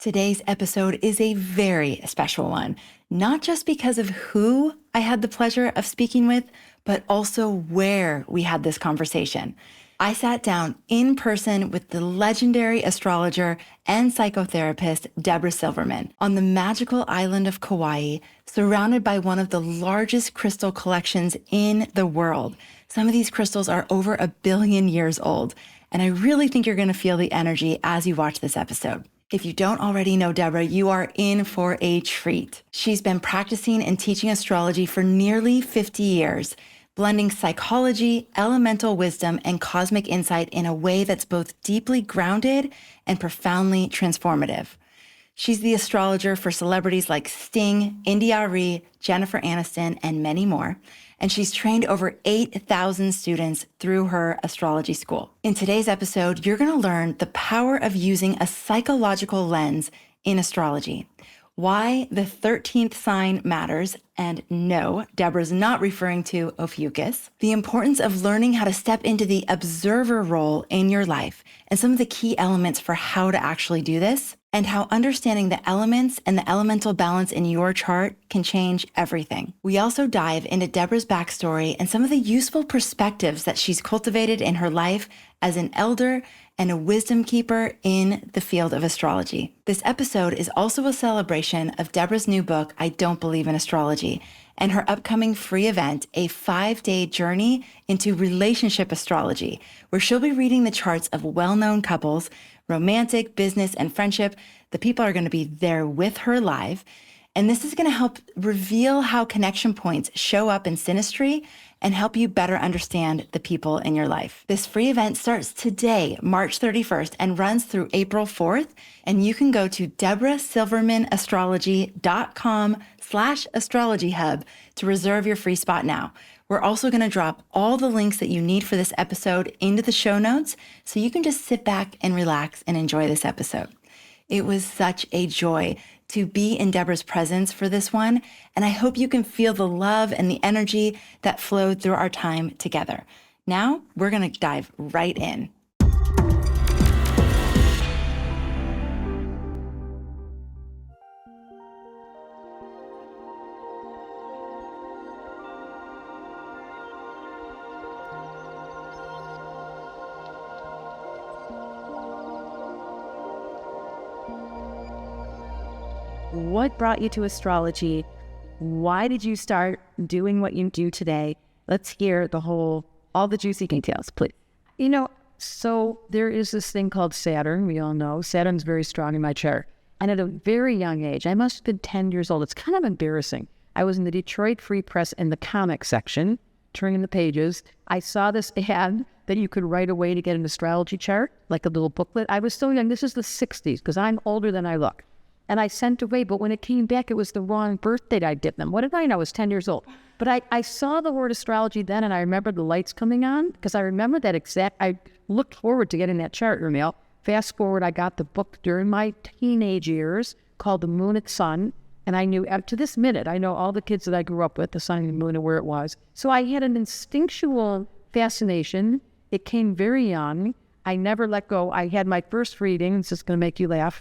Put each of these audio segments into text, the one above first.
Today's episode is a very special one, not just because of who I had the pleasure of speaking with, but also where we had this conversation. I sat down in person with the legendary astrologer and psychotherapist Debra Silverman on the magical island of Kauai, surrounded by one of the largest crystal collections in the world. Some of these crystals are over 1 billion years old, and I really think you're going to feel the energy as you watch this episode. If you don't already know Debra, you are in for a treat. She's been practicing and teaching astrology for nearly 50 years, blending psychology, elemental wisdom, and cosmic insight in a way that's both deeply grounded and profoundly transformative. She's the astrologer for celebrities like Sting, India Arie, Jennifer Aniston, and many more. And she's trained over 8,000 students through her astrology school. In today's episode, you're going to learn the power of using a psychological lens in astrology, why the 13th sign matters, and no, Debra's not referring to Ophiuchus, the importance of learning how to step into the observer role in your life, and some of the key elements for how to actually do this, and how understanding the elements and the elemental balance in your chart can change everything. We also dive into Debra's backstory and some of the useful perspectives that she's cultivated in her life as an elder and a wisdom keeper in the field of astrology. This episode is also a celebration of Debra's new book, I Don't Believe in Astrology, and her upcoming free event, a 5-day journey into relationship astrology, where she'll be reading the charts of well-known couples, romantic, business, and friendship. The people are going to be there with her live. And this is going to help reveal how connection points show up in synastry and help you better understand the people in your life. This free event starts today, March 31st, and runs through April 4th. And you can go to debrasilvermanastrology.com/astrologyhub to reserve your free spot now. We're also going to drop all the links that you need for this episode into the show notes, so you can just sit back and relax and enjoy this episode. It was such a joy to be in Debra's presence for this one, and I hope you can feel the love and the energy that flowed through our time together. Now, we're going to dive right in. What brought you to astrology? Why did you start doing what you do today? Let's hear all the juicy details, please. So there is this thing called Saturn. We all know Saturn's very strong in my chart. And at a very young age, I must have been 10 years old. It's kind of embarrassing. I was in the Detroit Free Press in the comic section, turning the pages. I saw this ad that you could write away to get an astrology chart, like a little booklet. I was so young. This is the 60s, because I'm older than I look. And I sent away, but when it came back, it was the wrong birth date I'd given them. What did I know? I was 10 years old. But I saw the word astrology then, and I remember the lights coming on, because I remember I looked forward to getting that chart email. Fast forward, I got the book during my teenage years called The Moon and Sun, and I knew, up to this minute, I know all the kids that I grew up with, the sun and the moon and where it was. So I had an instinctual fascination. It came very young. I never let go. I had my first reading. It's just going to make you laugh.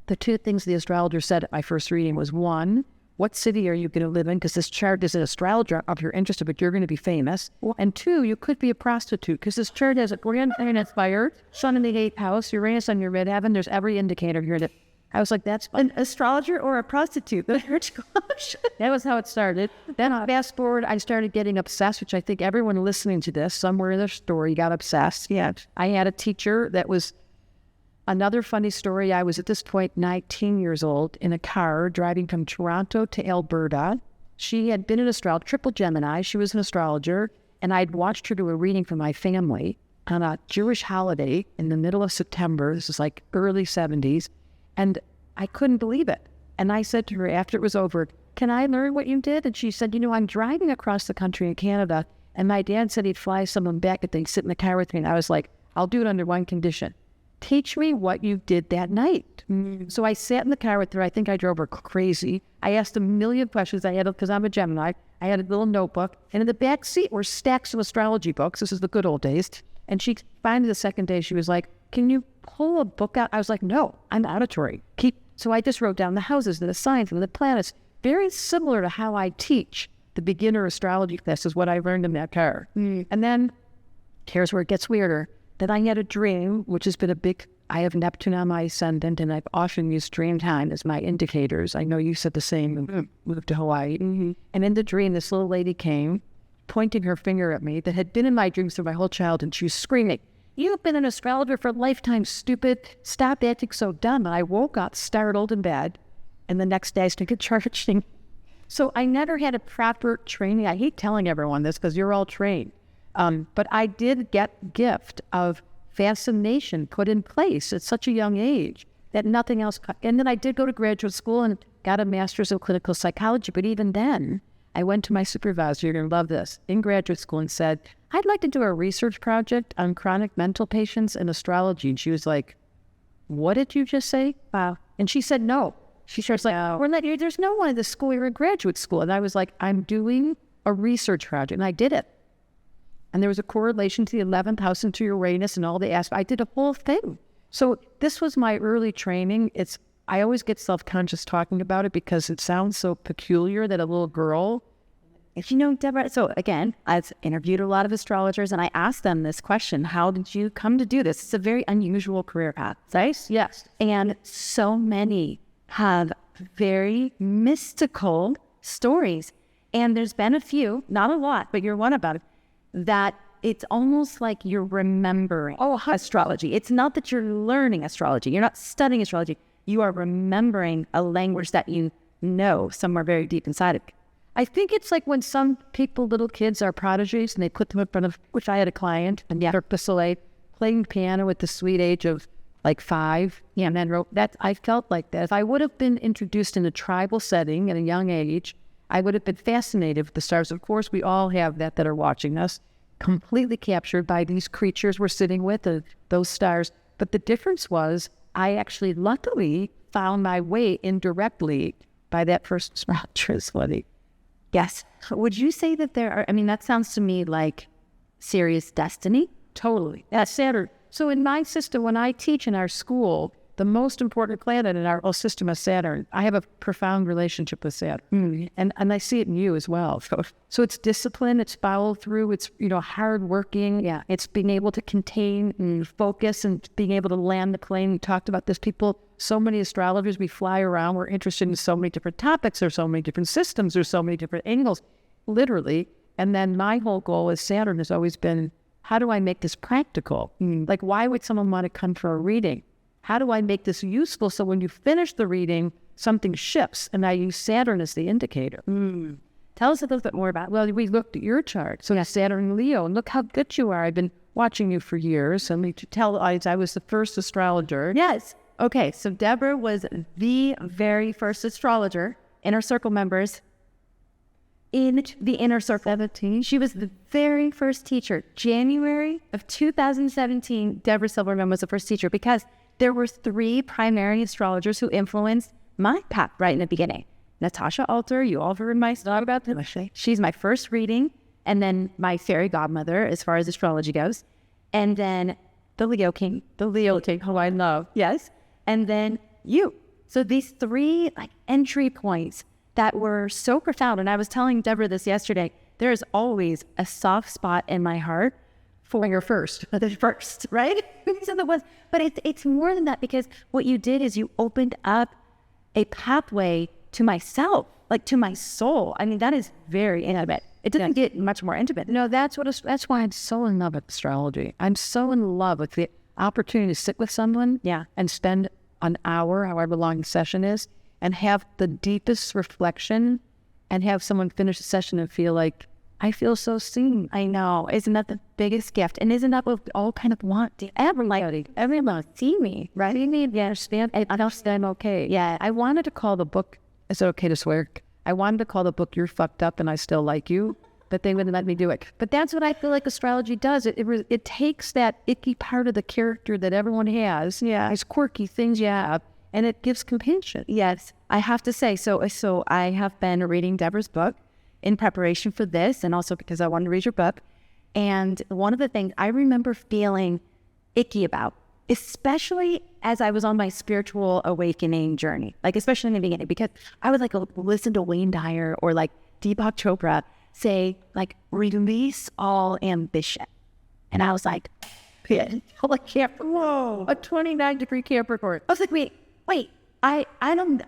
The two things the astrologer said at my first reading was, one, what city are you going to live in? Because this chart is an astrologer if you're interested, but you're going to be famous. And two, you could be a prostitute, because this chart has a grand planet fire, sun in the 8th house, Uranus on your midheaven. There's every indicator here. I was like, that's an astrologer or a prostitute? That was how it started. Then fast forward, I started getting obsessed, which I think everyone listening to this, somewhere in their story, got obsessed. Yeah, I had a teacher that was... Another funny story, I was at this point 19 years old in a car driving from Toronto to Alberta. She had been an astrologer, triple Gemini. She was an astrologer, and I'd watched her do a reading for my family on a Jewish holiday in the middle of September. This is like early 70s, and I couldn't believe it. And I said to her after it was over, can I learn what you did? And she said, I'm driving across the country in Canada, and my dad said he'd fly someone back if they'd sit in the car with me. And I was like, I'll do it under one condition. Teach me what you did that night. So I sat in the car with her. I think I drove her crazy. I asked a million questions. Because I'm a Gemini, I had a little notebook. And in the back seat were stacks of astrology books. This is the good old days. And she finally, the second day, she was like, can you pull a book out. I was like, no, I'm auditory. So I just wrote down the houses and the signs and the planets, very similar to how I teach the beginner astrology class is what I learned in that car. And then here's where it gets weirder. Then I had a dream, which has been I have Neptune on my ascendant, and I've often used dream time as my indicators. I know you said the same, moved to Hawaii. And in the dream, this little lady came, pointing her finger at me that had been in my dreams through my whole childhood, and she was screaming, "You've been an astrologer for a lifetime, stupid. Stop acting so dumb." And I woke up startled in bed, and the next day I started charging. So I never had a proper training. I hate telling everyone this because you're all trained. But I did get gift of fascination put in place at such a young age that nothing else. And then I did go to graduate school and got a master's in clinical psychology. But even then, I went to my supervisor, you're going to love this, in graduate school and said, I'd like to do a research project on chronic mental patients and astrology. And she was like, what did you just say? Wow. And she said, no. She starts like, there's no one in the school. You're in graduate school. And I was like, I'm doing a research project. And I did it. And there was a correlation to the 11th house and to Uranus and all the aspects. I did a whole thing. So this was my early training. I always get self-conscious talking about it because it sounds so peculiar that a little girl. If you know, Debra, so again, I've interviewed a lot of astrologers and I asked them this question, how did you come to do this? It's a very unusual career path, right? Yes. And so many have very mystical stories. And there's been a few, not a lot, but you're one about it, that it's almost like you're remembering astrology. It's not that you're learning astrology. You're not studying astrology. You are remembering a language that you know somewhere very deep inside of you. I think it's like when some people, little kids, are prodigies and they put them in front of, which I had a client, and Cirque du Soleil, playing piano at the sweet age of like 5. Yeah, and then wrote that. I felt like that. If I would have been introduced in a tribal setting at a young age, I would have been fascinated with the stars. Of course, we all have that are watching us, completely captured by these creatures we're sitting with, those stars. But the difference was I actually luckily found my way indirectly by that first astrologer study. Yes. Would you say that that sounds to me like serious destiny? Totally. Yeah, Saturn. So in my system, when I teach in our school, the most important planet in our whole system is Saturn. I have a profound relationship with Saturn. And I see it in you as well. So it's discipline, it's follow through, it's, hard working. Yeah. It's being able to contain and focus and being able to land the plane. We talked about this. So many astrologers, we fly around, we're interested in so many different topics, or so many different systems, or so many different angles, literally. And then my whole goal as Saturn has always been, how do I make this practical? Like, why would someone want to come for a reading? How do I make this useful so when you finish the reading, something shifts? And I use Saturn as the indicator. Tell us a little bit more about it. Well, we looked at your chart. So Saturn and Leo, and look how good you are. I've been watching you for years. And to tell I was the first astrologer. Yes. Okay, so Debra was the very first astrologer, Inner Circle members, in the Inner Circle. 17. She was the very first teacher. January of 2017, Debra Silverman was the first teacher because there were 3 primary astrologers who influenced my path right in the beginning. Natasha Alter, you all heard my story about them. She's my first reading, and then my fairy godmother as far as astrology goes. And then the Leo King, who I love. Yes. And then you. So these 3 entry points that were so profound. And I was telling Debra this yesterday, there is always a soft spot in my heart for your first, right? But it's more than that, because what you did is you opened up a pathway to myself, to my soul. I mean, that is very intimate. It doesn't get much more intimate. No, that's why I'm so in love with astrology. I'm so in love with the opportunity to sit with someone, and spend an hour, however long the session is, and have the deepest reflection, and have someone finish the session and feel like, I feel so seen. I know. Isn't that the biggest gift? And isn't that what we all kind of want? Everyone see me, right? See me, understand. I understand. Okay. Yeah. I wanted to call the book, is it okay to swear? I wanted to call the book You're Fucked Up and I Still Like You, but they wouldn't let me do it. But that's what I feel like astrology does. It takes that icky part of the character that everyone has, as quirky things you have, and it gives compassion. Yes. I have to say, so I have been reading Debra's book in preparation for this, and also because I wanted to read your book. And one of the things I remember feeling icky about especially as I was on my spiritual awakening journey, like especially in the beginning, because I would like listen to Wayne Dyer or like Deepak Chopra say like, release all ambition. And I was like, like Capricorn, a 29-degree Capricorn. I was like, wait, I don't,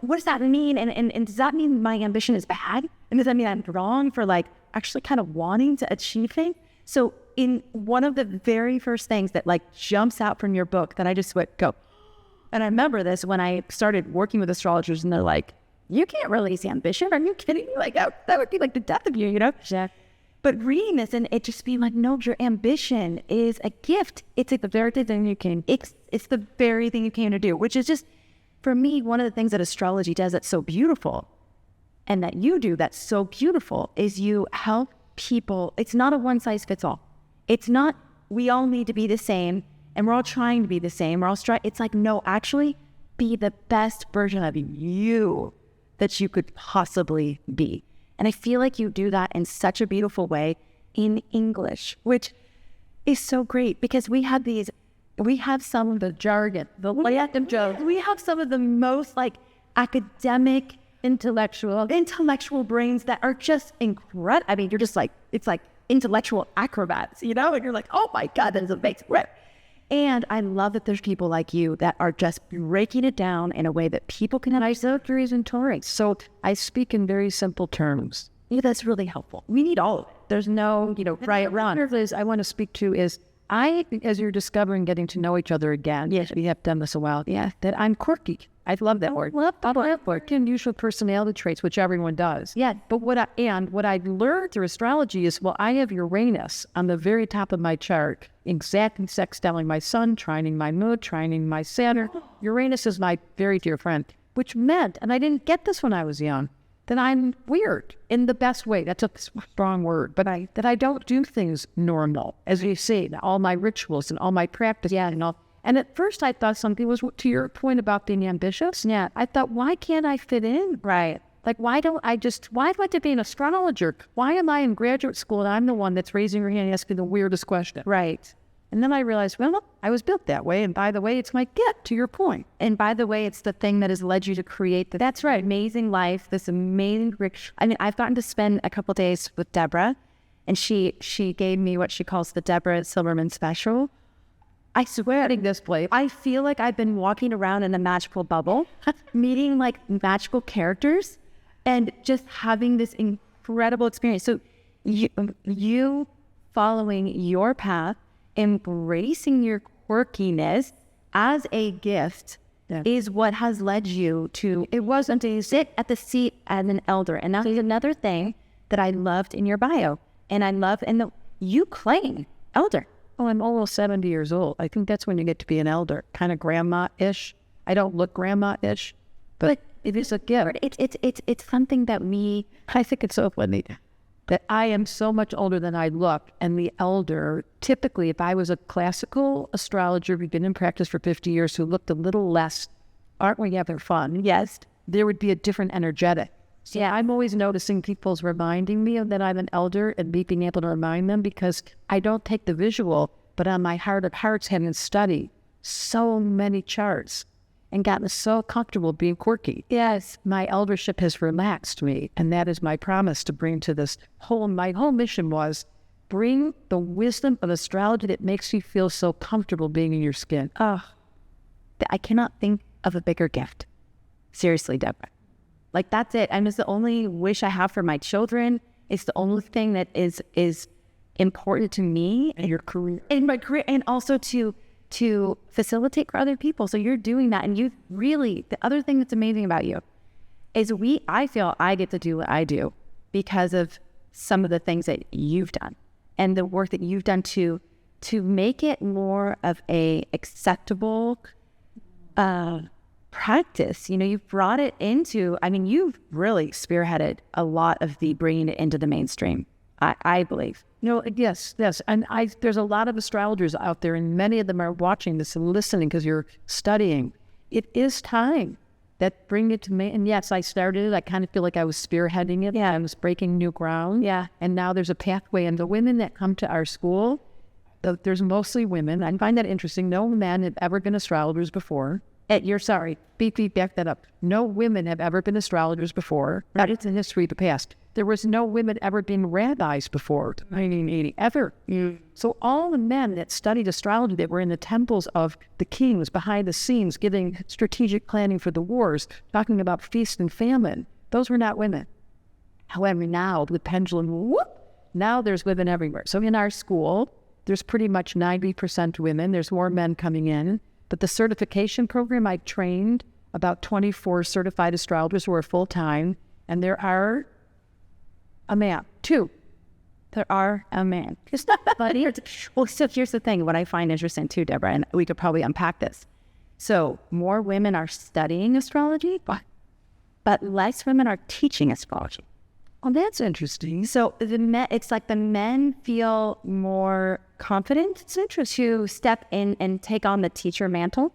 what does that mean? And does that mean my ambition is bad? And does that mean I'm wrong for like actually kind of wanting to achieve things? So in one of the very first things that like jumps out from your book that I just went, go. And I remember this when I started working with astrologers and they're like, you can't release ambition. Are you kidding me? Like that would be like the death of you, you know? Yeah. But reading this and it just being like, no, your ambition is a gift. It's like the very thing you came, it's the very thing you came to do, which is just, for me, one of the things that astrology does that's so beautiful and that you do that's so beautiful is you help people. It's not a one size fits all. It's not, we all need to be the same and we're all trying to be the same. We're all it's like, no, actually be the best version of you that you could possibly be. And I feel like you do that in such a beautiful way in English, which is so great because we have some of the jargon, the collective jokes. We have some of the most like academic, intellectual brains that are just incredible. I mean, you're just like, it's like intellectual acrobats, you know? And you're like, oh my God, that is amazing. And I love that there's people like you that are just breaking it down in a way that people can have. Esoteric and Taurus. So I speak in very simple terms. Yeah, that's really helpful. We need all of it. There's no, right, wrong. I want to speak to is as you're discovering, getting to know each other again. Yes. We have done this a while. Yeah. That I'm quirky. I love that word. Love that word. Unusual personality traits, which everyone does. Yeah. But what I've learned through astrology is, well, I have Uranus on the very top of my chart, exactly sextiling my sun, trining my moon, trining my Saturn. Uranus is my very dear friend, which meant, and I didn't get this when I was young, that I'm weird in the best way. That's a strong word, but that I don't do things normal, as you say, all my rituals and all my practice and all. And at first I thought something was, to your point about being ambitious. Yeah. I thought, why can't I fit in? Right. Like, why do I have to be an astrologer? Why am I in graduate school and I'm the one that's raising her hand and asking the weirdest question? Right. And then I realized, well, I was built that way. And by the way, it's my gift, to your point. And by the way, it's the thing that has led you to create that's right, amazing life, this amazing, I mean, I've gotten to spend a couple days with Debra, and she gave me what she calls the Debra Silverman special. I swear, I feel like I've been walking around in a magical bubble, meeting like magical characters, and just having this incredible experience. So you following your path, embracing your quirkiness as a gift is what has led you to, it wasn't to sit at the seat as an elder. And that's another thing that I loved in your bio. And I love, you claim elder. Oh, I'm almost 70 years old. I think that's when you get to be an elder, kind of grandma-ish. I don't look grandma-ish, but it is a gift. It's something that I think it's so funny that I am so much older than I look, and the elder, typically, if I was a classical astrologer who'd been in practice for 50 years, who looked a little less, aren't we having fun? Yes. There would be a different energetic. So yeah. I'm always noticing people's reminding me that I'm an elder and me being able to remind them, because I don't take the visual, but on my heart of hearts, having studied so many charts and gotten so comfortable being quirky. Yes. My eldership has relaxed me, and that is my promise to bring to this my whole mission was bring the wisdom of astrology that makes you feel so comfortable being in your skin. Oh, I cannot think of a bigger gift. Seriously, Debra. Like, that's it. And it's the only wish I have for my children. It's the only thing that is important to me. And your career. In my career, and also to facilitate for other people. So you're doing that. And you really, the other thing that's amazing about you is I feel I get to do what I do because of some of the things that you've done and the work that you've done to make it more of a acceptable practice. You've brought it into, you've really spearheaded a lot of the bringing it into the mainstream, I believe. Yes. And there's a lot of astrologers out there, and many of them are watching this and listening because you're studying. It is time that bring it to me. And yes, I started it. I kind of feel like I was spearheading it. Yeah. I was breaking new ground. Yeah. And now there's a pathway. And the women that come to our school, There's mostly women. I find that interesting. No men have ever been astrologers before. You're sorry. Beep, back that up. No women have ever been astrologers before. That is in history of the past. There was no women ever being rabbis before 1980, ever. So all the men that studied astrology that were in the temples of the kings, behind the scenes, giving strategic planning for the wars, talking about feast and famine, those were not women. However, now the pendulum, whoop, now there's women everywhere. So in our school, there's pretty much 90% women. There's more men coming in. But the certification program, I trained about 24 certified astrologers who are full-time, and there are a man, 2. There are a man. It's not funny. Well, so here's the thing. What I find interesting too, Deborah, and we could probably unpack this. So more women are studying astrology, but less women are teaching astrology. Oh, that's interesting. So it's like the men feel more confident to step in and take on the teacher mantle.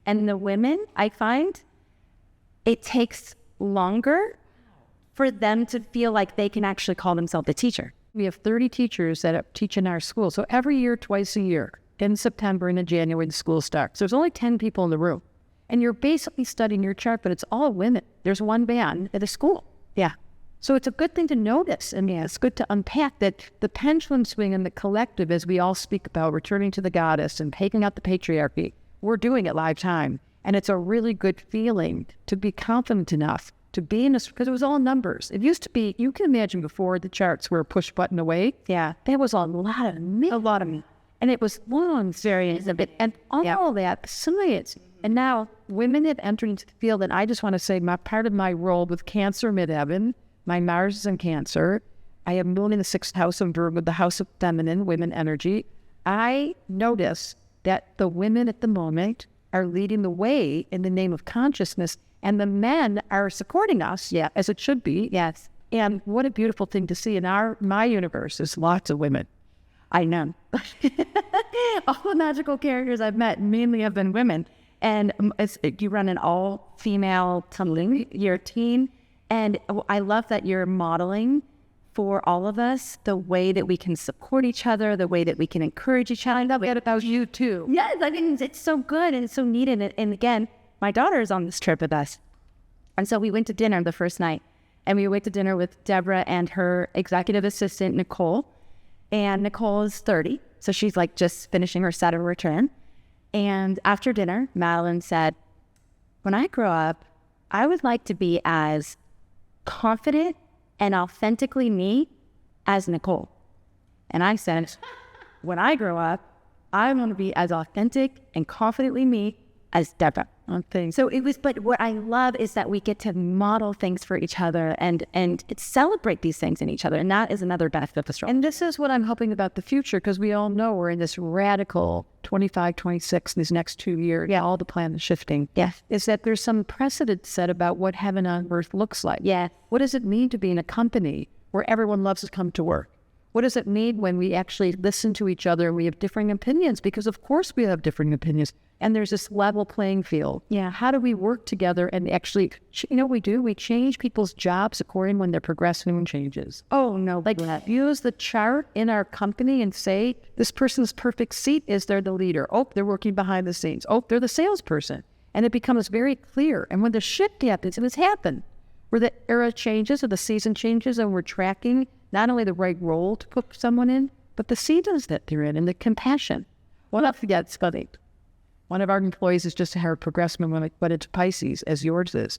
And the women, I find, it takes longer for them to feel like they can actually call themselves a teacher. We have 30 teachers that teach in our school. So every year, twice a year, in September and in January, the school starts. There's only 10 people in the room. And you're basically studying your chart, but it's all women. There's one man at a school. Yeah. So it's a good thing to notice, and it's good to unpack that the pendulum swing and the collective, as we all speak about returning to the goddess and taking out the patriarchy, we're doing it live time. And it's a really good feeling to be confident enough to be in this, because it was all numbers. It used to be, you can imagine before the charts were push button away. Yeah. There was a lot of me. A lot of me. And it was long, various of it, and all that science. And now women have entered into the field, and I just want to say part of my role with Cancer midheaven, my Mars is in Cancer. I have Moon in the 6th house of Virgo, the house of feminine, women energy. I notice that the women at the moment are leading the way in the name of consciousness, and the men are supporting us, as it should be. Yes. And what a beautiful thing to see. In my universe, there's lots of women. I know. All the magical characters I've met mainly have been women. And you run an all-female tumbling, your team. And I love that you're modeling for all of us the way that we can support each other, the way that we can encourage each other. I love it about you too. Yes, I think it's so good and it's so needed. And again, my daughter is on this trip with us. And so we went to dinner the first night. And we went to dinner with Debra and her executive assistant, Nicole. And Nicole is 30. So she's like just finishing her Saturn return. And after dinner, Madeline said, when I grow up, I would like to be as confident and authentically me as Nicole. And I said, when I grow up, I want to be as authentic and confidently me as Debra. So it was, but what I love is that we get to model things for each other and celebrate these things in each other. And that is another benefit of astrology. And this is what I'm hoping about the future, because we all know we're in this radical 25, 26, these next 2 years. Yeah. All the planets shifting. Yes. Is that there's some precedent set about what heaven on earth looks like. Yeah. What does it mean to be in a company where everyone loves to come to work? What does it mean when we actually listen to each other and we have differing opinions? Because of course we have differing opinions. And there's this level playing field. Yeah. How do we work together and actually, you know what we do? We change people's jobs according when they're progressing and changes. Oh, no. Like use the chart in our company and say, this person's perfect seat is they're the leader. Oh, they're working behind the scenes. Oh, they're the salesperson. And it becomes very clear. And when the shift happens, and it's happened, where the era changes or the season changes and we're tracking not only the right role to put someone in, but the seasons that they're in and the compassion. Well, not forget, it's funny. One of our employees is just a progressman when it went into Pisces, as yours is,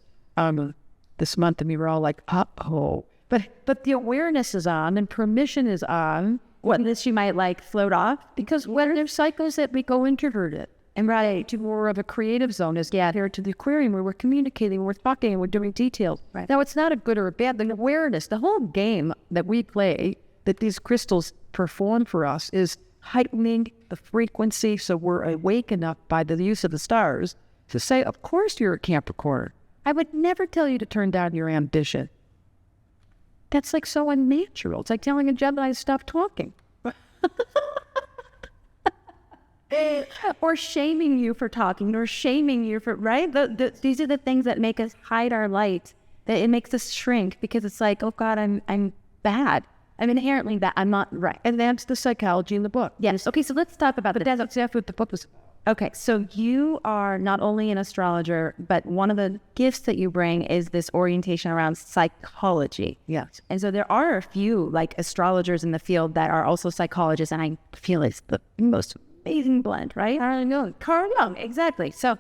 this month, and we were all like, uh-oh. But the awareness is on and permission is on. What, that she might like float off? Because when there's cycles that we go introverted and right to more of a creative zone is here to the aquarium where we're communicating, we're talking, and we're doing details. Right. Now, it's not a good or a bad thing. Awareness, the whole game that we play, that these crystals perform for us, is heightening the frequency so we're awake enough by the use of the stars to say, of course you're a Capricorn. I would never tell you to turn down your ambition. That's like so unnatural. It's like telling a Gemini to stop talking. Or shaming you for talking, or shaming you for, right? These are the things that make us hide our light, that it makes us shrink because it's like, oh God, I'm bad. I'm inherently that I'm not right. And that's the psychology in the book. Yes. Okay, so let's talk about But this. that's exactly what the book was. Okay, so you are not only an astrologer, but one of the gifts that you bring is this orientation around psychology. Yes. And so there are a few like astrologers in the field that are also psychologists, and I feel it's the most amazing blend, right? Carl Jung, exactly. So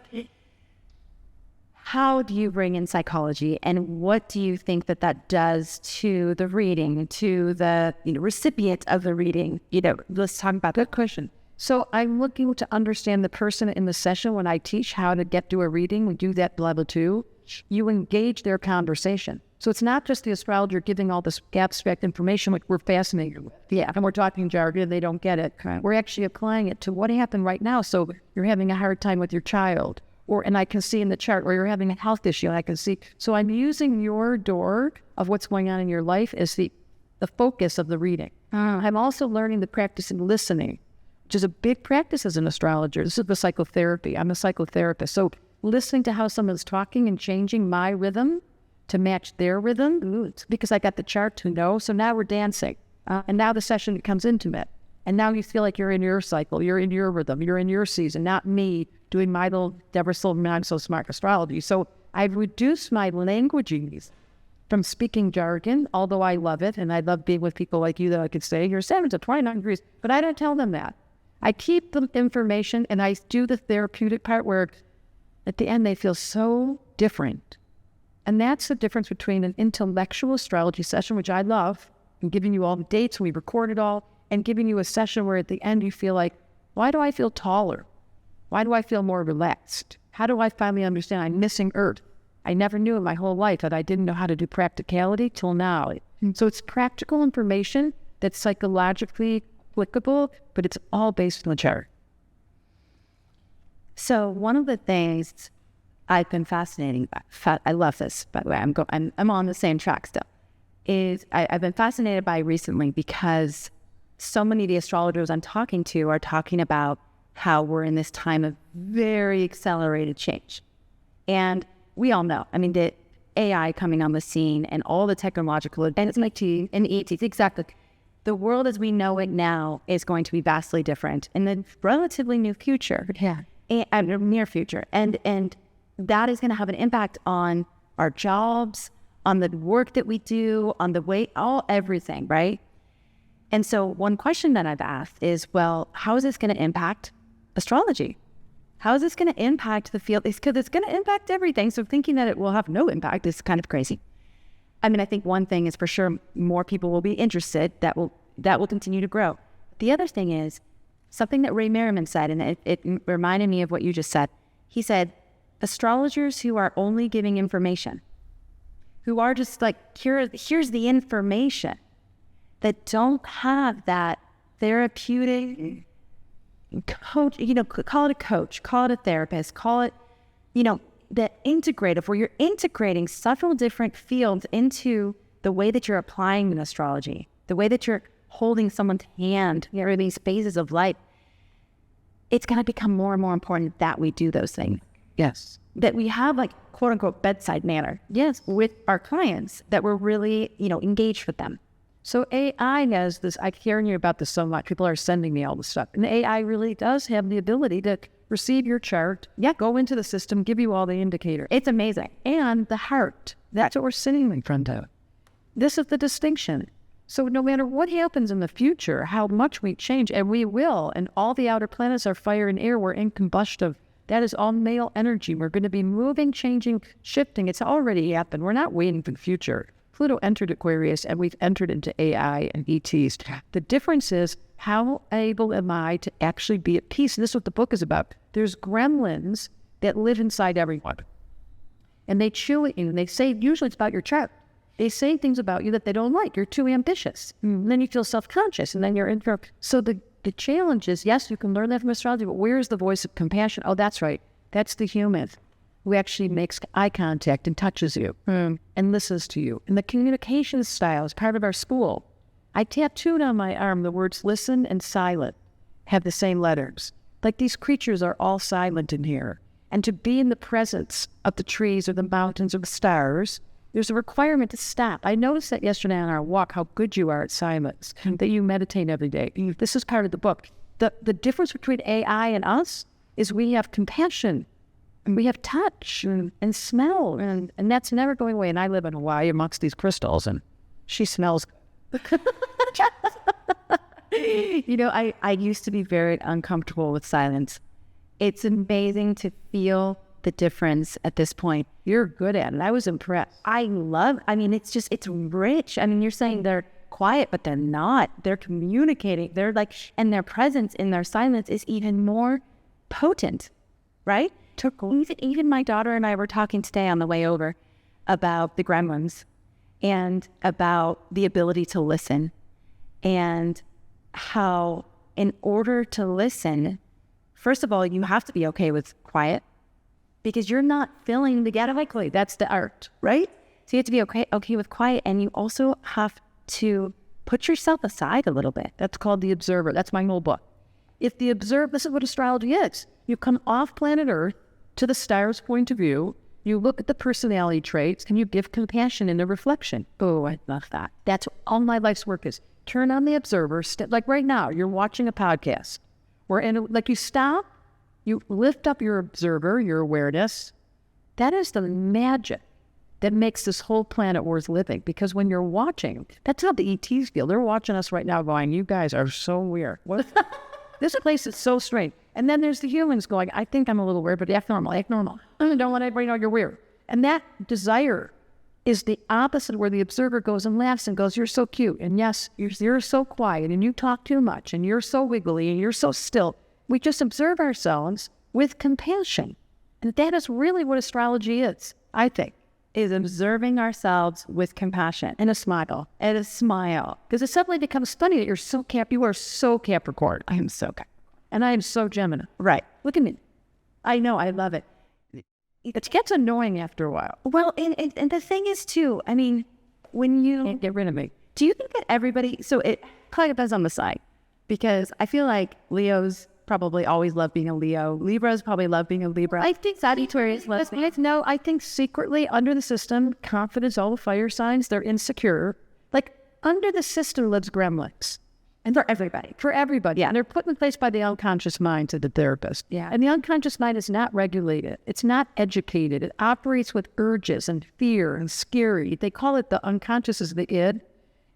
how do you bring in psychology, and what do you think that that does to the reading, to the recipient of the reading? Let's talk about that. Good question. So I'm looking to understand the person in the session when I teach how to get to a reading. We do that level 2. You engage their conversation. So it's not just the astrologer giving all this abstract information, which we're fascinated with. Yeah. And we're talking jargon, they don't get it. Right. We're actually applying it to what happened right now. So you're having a hard time with your child, and I can see in the chart, or you're having a health issue, and I can see. So I'm using your door of what's going on in your life as the focus of the reading. I'm also learning the practice in listening, which is a big practice as an astrologer. This is the psychotherapy. I'm a psychotherapist. So listening to how someone's talking and changing my rhythm to match their rhythm, because I got the chart to know. So now we're dancing. And now the session becomes intimate. And now you feel like you're in your cycle, you're in your rhythm, you're in your season, not me doing my little Debra Silverman, I'm so smart astrology. So I've reduced my languaging from speaking jargon, although I love it, and I love being with people like you that I could say, you're 7 to 29 degrees, but I don't tell them that. I keep the information, and I do the therapeutic part where at the end they feel so different. And that's the difference between an intellectual astrology session, which I love, and giving you all the dates, and we record it all, and giving you a session where at the end you feel like, why do I feel taller? Why do I feel more relaxed? How do I finally understand I'm missing Earth? I never knew in my whole life that I didn't know how to do practicality till now. So it's practical information that's psychologically applicable, but it's all based on the chart. So one of the things I've been fascinated by, I love this, by the way, I'm on the same track still, is I've been fascinated by recently because so many of the astrologers I'm talking to are talking about how we're in this time of very accelerated change. And we all know, I mean, the AI coming on the scene and all the technological advancements and ETs, exactly. The world as we know it now is going to be vastly different in the relatively new future. Yeah. And near future. And that is going to have an impact on our jobs, on the work that we do, on the way, everything, right? And so one question that I've asked is, well, how is this going to impact astrology? How is this going to impact the field? Because it's going to impact everything. So thinking that it will have no impact is kind of crazy. I mean, I think one thing is for sure more people will be interested. That will continue to grow. The other thing is something that Ray Merriman said, and it reminded me of what you just said. He said, astrologers who are only giving information, who are just like, here's the information, that don't have that therapeutic coach, call it a coach, call it a therapist, call it, the integrative, where you're integrating several different fields into the way that you're applying an astrology, the way that you're holding someone's hand, these phases of life. It's going to become more and more important that we do those things. Yes. That we have like quote unquote bedside manner. Yes. With our clients, that we're really, engaged with them. So AI has this, I'm hearing you about this so much. People are sending me all this stuff. And AI really does have the ability to receive your chart, go into the system, give you all the indicators. It's amazing. And the heart, that's what we're sitting in front of. This is the distinction. So no matter what happens in the future, how much we change, and we will, and all the outer planets are fire and air, we're in combustive. That is all male energy. We're going to be moving, changing, shifting. It's already happened. We're not waiting for the future. Pluto entered Aquarius, and we've entered into AI and ETs. The difference is, how able am I to actually be at peace? And this is what the book is about. There's gremlins that live inside everyone. And they chew at you, and they say, usually it's about your chart. They say things about you that they don't like. You're too ambitious. And then you feel self-conscious, and then you're in. So the challenge is, yes, you can learn that from astrology, but where's the voice of compassion? Oh, that's right. That's the human who actually makes eye contact and touches you and listens to you. And the communication style is part of our school. I tattooed on my arm the words listen and silent have the same letters. Like these creatures are all silent in here. And to be in the presence of the trees or the mountains or the stars There's a requirement to stop. I noticed that yesterday on our walk, how good you are at silence, that you meditate every day. This is part of the book. The difference between AI and us is we have compassion, and we have touch and smell, and that's never going away. And I live in Hawaii amongst these crystals, and she smells. I used to be very uncomfortable with silence. It's amazing to feel the difference at this point. You're good at it. I was impressed. It's rich. I mean, you're saying they're quiet, but they're not. They're communicating. They're like, and their presence in their silence is even more potent, right? Even my daughter and I were talking today on the way over about the gremlins and about the ability to listen, and how in order to listen, first of all, you have to be okay with quiet, because you're not filling the gap quickly. That's the art, right? So you have to be okay with quiet, and you also have to put yourself aside a little bit. That's called the observer. That's my whole book. If the observer, this is what astrology is. You come off planet Earth to the stars' point of view, you look at the personality traits, and you give compassion in the reflection. Oh, I love that. That's all my life's work is. Turn on the observer, like right now, you're watching a podcast. You stop, you lift up your observer, your awareness. That is the magic that makes this whole planet worth living. Because when you're watching, that's how the ETs feel. They're watching us right now going, you guys are so weird. What? This place is so strange. And then there's the humans going, I think I'm a little weird, but act normal, act normal. I don't want everybody to know you're weird. And that desire is the opposite, where the observer goes and laughs and goes, you're so cute. And yes, you're so quiet, and you talk too much, and you're so wiggly, and you're so still. We just observe ourselves with compassion. And that is really what astrology is, I think. Is observing ourselves with compassion and a smile. Because it suddenly becomes funny that you are so Capricorn. I am so Capricorn. And I am so Gemini. Right. Look at me. I know, I love it. It gets annoying after a while. Well, and the thing is too, I mean, when you can't get rid of me. Do you think that everybody, so it kind of depends on the sign, because I feel like Leos probably always love being a Leo. Libras probably love being a Libra. I think Sagittarius loves me. No, I think secretly under the system, confidence, all the fire signs, they're insecure. Like under the system lives gremlins. And for everybody. For everybody. Yeah. And they're put in place by the unconscious mind to the therapist. Yeah. And the unconscious mind is not regulated. It's not educated. It operates with urges and fear and scary. They call it the unconscious is the id.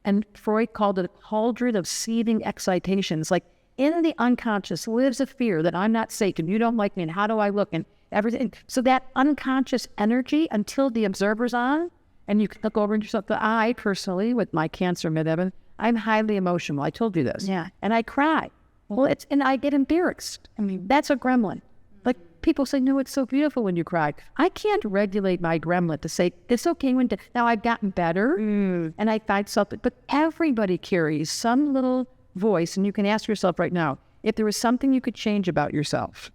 And Freud called it a cauldron of seething excitations. Like in the unconscious lives a fear that I'm not safe and you don't like me and how do I look and everything. So that unconscious energy, until the observer's on, and you can look over and yourself. I personally, with my Cancer midheaven, I'm highly emotional. I told you this. Yeah. And I cry. Well, and I get embarrassed. I mean, that's a gremlin. Like people say, no, it's so beautiful when you cry. I can't regulate my gremlin to say, it's okay now I've gotten better and I find something. But everybody carries some little voice, and you can ask yourself right now, if there was something you could change about yourself.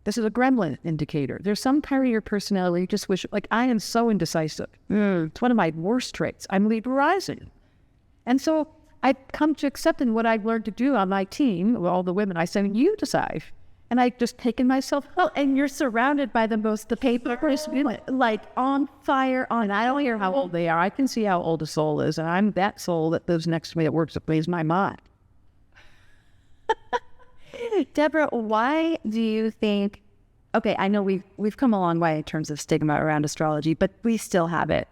This is a gremlin indicator. There's some part of your personality you just wish, like I am so indecisive. It's one of my worst traits. I'm Libra rising. And so I've come to accept in what I've learned to do on my team, with all the women, I said, you decide. And I've just taken myself. Oh, and you're surrounded by the papers, like on fire, on. I don't hear how old they are. I can see how old a soul is. And I'm that soul that lives next to me that works with me is my mind. Debra, why do you think, okay, I know we've come a long way in terms of stigma around astrology, but we still have it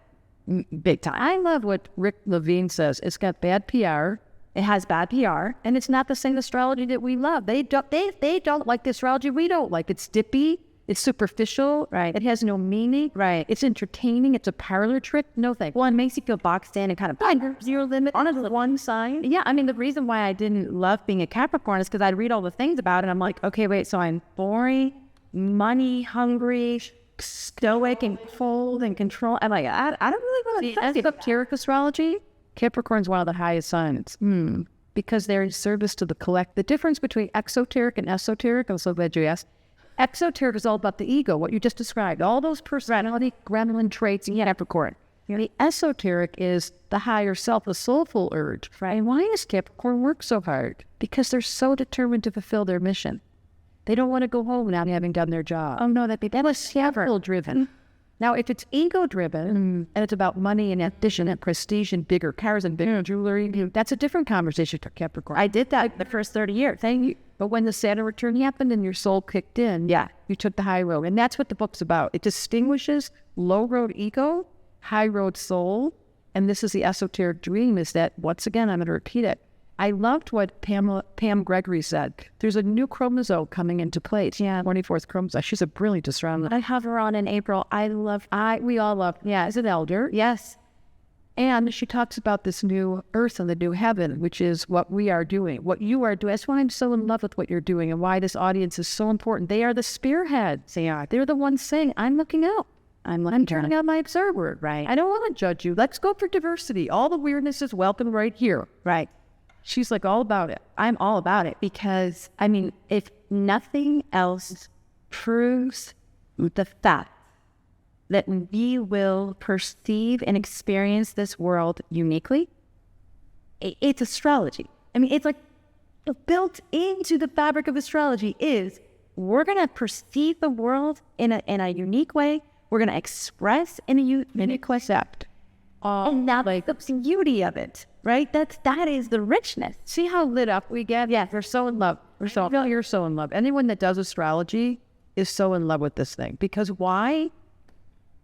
big time. I love what Rick Levine says. It's got bad PR. It has bad PR. And it's not the same astrology that we love. They don't like the astrology we don't like. It's dippy. It's superficial. Right. It has no meaning. Right. It's entertaining. It's a parlor trick. No thanks. Well, it makes you feel boxed in and kind of zero limit on one sign. Yeah. I mean, the reason why I didn't love being a Capricorn is because I'd read all the things about it. And I'm like, okay, wait, so I'm boring, money hungry, stoic and cold and control. I'm like, I don't really want to. Esoteric astrology, Capricorn's one of the highest signs. Because they're in service to the collect. The difference between exoteric and esoteric, I'm so glad you asked. Exoteric is all about the ego, what you just described, all those personality, gremlin traits in Capricorn. The esoteric is the higher self, the soulful urge. Right. And why does Capricorn work so hard? Because they're so determined to fulfill their mission. They don't want to go home without having done their job. Oh no, that was capital driven. Now, if it's ego-driven and it's about money and ambition and prestige and bigger cars and bigger jewelry, that's a different conversation to Capricorn. I did that the first 30 years. Thank you. But when the Saturn return happened and your soul kicked in, you took the high road. And that's what the book's about. It distinguishes low road ego, high road soul. And this is the esoteric dream, is that, once again, I'm going to repeat it. I loved what Pam Gregory said. There's a new chromosome coming into place. Yeah. 24th chromosome. She's a brilliant astronomer. I have her on in April. We all love. Yeah, as an elder. Yes. And she talks about this new earth and the new heaven, which is what we are doing, what you are doing. That's why I'm so in love with what you're doing and why this audience is so important. They are the spearheads. They are. They're the ones saying, I'm looking out. I'm turning on my observer. Right. I don't want to judge you. Let's go for diversity. All the weirdness is welcome right here. Right. She's like all about it. I'm all about it because, I mean, if nothing else proves the fact that we will perceive and experience this world uniquely, it's astrology. I mean, it's like built into the fabric of astrology is we're going to perceive the world in a unique way. We're going to express in a unique concept. And that's the beauty of it, right? That is the richness. See how lit up we get? Yeah. We're so in love. You're so in love. Anyone that does astrology is so in love with this thing. Because why?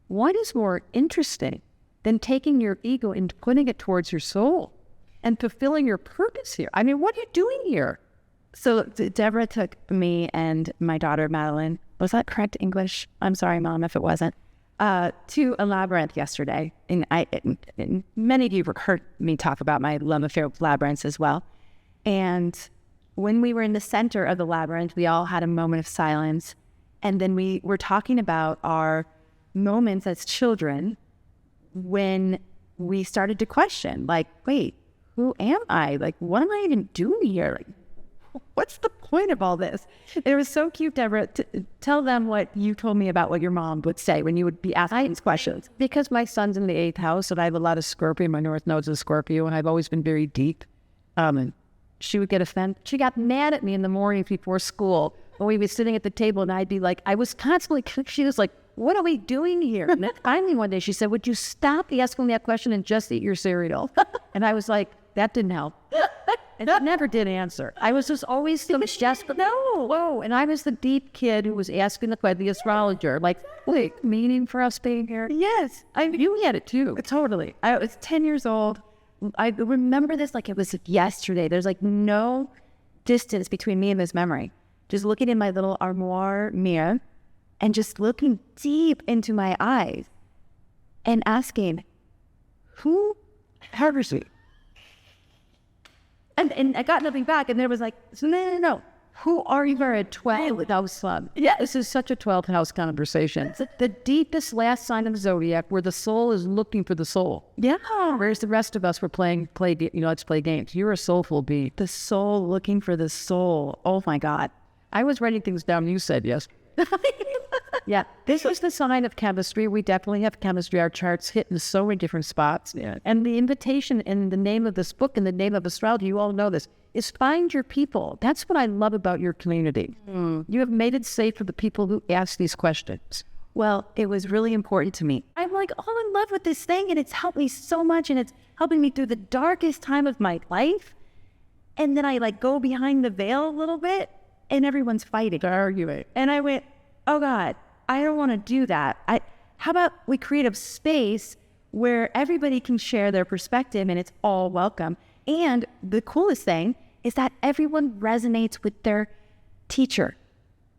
What is more interesting than taking your ego and putting it towards your soul and fulfilling your purpose here? I mean, what are you doing here? So Debra took me and my daughter, Madeline, was that correct English? I'm sorry, Mom, if it wasn't. To a labyrinth yesterday. And many of you have heard me talk about my love affair with labyrinths as well. And when we were in the center of the labyrinth, we all had a moment of silence. And then we were talking about our moments as children when we started to question, like, wait, who am I? Like, what am I even doing here? Like, what's the point of all this? It was so cute, Debra. Tell them what you told me about what your mom would say when you would be asking these questions. Because my son's in the 8th house and I have a lot of Scorpio. My North Node's a Scorpio and I've always been very deep. And she would get offended. She got mad at me in the morning before school when we were sitting at the table and I'd be like, I was constantly, she was like, what are we doing here? And then finally one day she said, would you stop asking that question and just eat your cereal? And I was like, that didn't help. And I never did answer. I was just always just, no, whoa. And I was the deep kid who was asking the astrologer, like, wait, meaning for us being here? Yes. You had it too. Totally. I was 10 years old. I remember this like it was yesterday. There's like no distance between me and this memory. Just looking in my little armoire mirror and just looking deep into my eyes and asking, who harbors me? And I got nothing back. And there was like, no. Who are you? You're a 12th house club. Yeah, this is such a 12th house conversation. It's the deepest last sign of the zodiac where the soul is looking for the soul. Yeah. Whereas the rest of us were let's play games. You're a soulful being. The soul looking for the soul. Oh my God. I was writing things down. You said yes. Yeah, this is the sign of chemistry. We definitely have chemistry. Our charts hit in so many different spots. Yeah. And the invitation in the name of this book and the name of astrology, you all know this, is find your people. That's what I love about your community. You have made it safe for the people who ask these questions. Well, it was really important to me. I'm like all in love with this thing and it's helped me so much and it's helping me through the darkest time of my life. And then I like go behind the veil a little bit and everyone's fighting. They're arguing. And I went, oh God, I don't want to do that. How about we create a space where everybody can share their perspective and it's all welcome. And the coolest thing is that everyone resonates with their teacher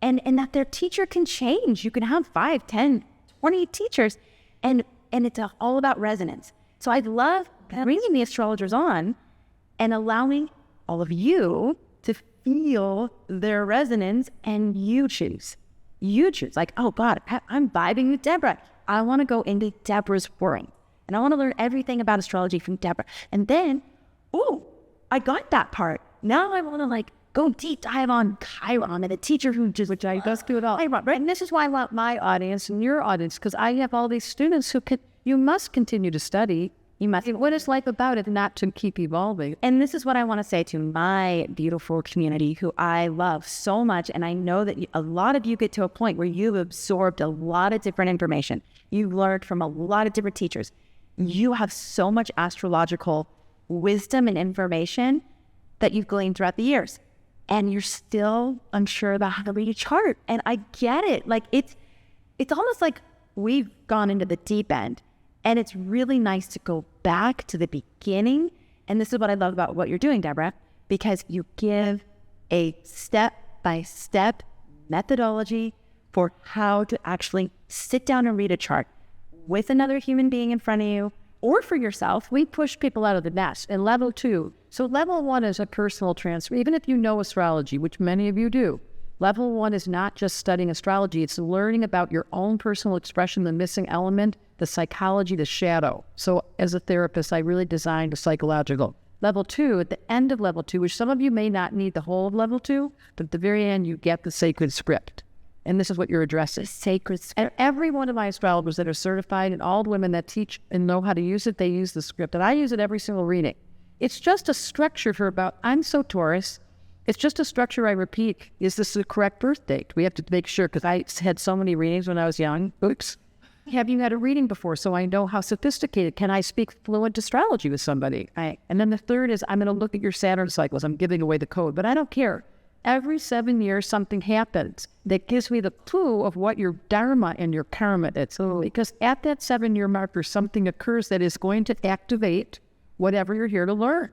and that their teacher can change. You can have 5, 10, 20 teachers and it's all about resonance. So I love bringing the astrologers on and allowing all of you to feel their resonance and you choose. You choose, like, oh God, I'm vibing with Debra. I want to go into Debra's world. And I want to learn everything about astrology from Debra. And then, I got that part. Now I want to like go deep dive on Chiron and a teacher who just, which I does do it all. Right? And this is why I want my audience and your audience, because I have all these students who you must continue to study. You must. What is life about if not to keep evolving? And this is what I want to say to my beautiful community who I love so much. And I know that a lot of you get to a point where you've absorbed a lot of different information. You've learned from a lot of different teachers. You have so much astrological wisdom and information that you've gleaned throughout the years. And you're still unsure about how to read a chart. And I get it. Like it's almost like we've gone into the deep end. And it's really nice to go back to the beginning. And this is what I love about what you're doing, Debra, because you give a step-by-step methodology for how to actually sit down and read a chart with another human being in front of you or for yourself. We push people out of the nest in level 2. So level 1 is a personal transfer. Even if you know astrology, which many of you do, level 1 is not just studying astrology. It's learning about your own personal expression, the missing element, the psychology, the shadow. So as a therapist, I really designed a psychological. Level 2, at the end of level 2, which some of you may not need the whole of level 2, but at the very end, you get the sacred script. And this is what you're addressing. The sacred script. And every one of my astrologers that are certified and all the women that teach and know how to use it, they use the script. And I use it every single reading. It's just a structure for I'm so Taurus. It's just a structure I repeat. Is this the correct birth date? We have to make sure, because I had so many readings when I was young. Oops. Have you had a reading before so I know how sophisticated? Can I speak fluent astrology with somebody? Right. And then the third is I'm going to look at your Saturn cycles. I'm giving away the code, but I don't care. Every 7 years, something happens that gives me the clue of what your dharma and your karma is. Because at that 7-year marker, something occurs that is going to activate whatever you're here to learn.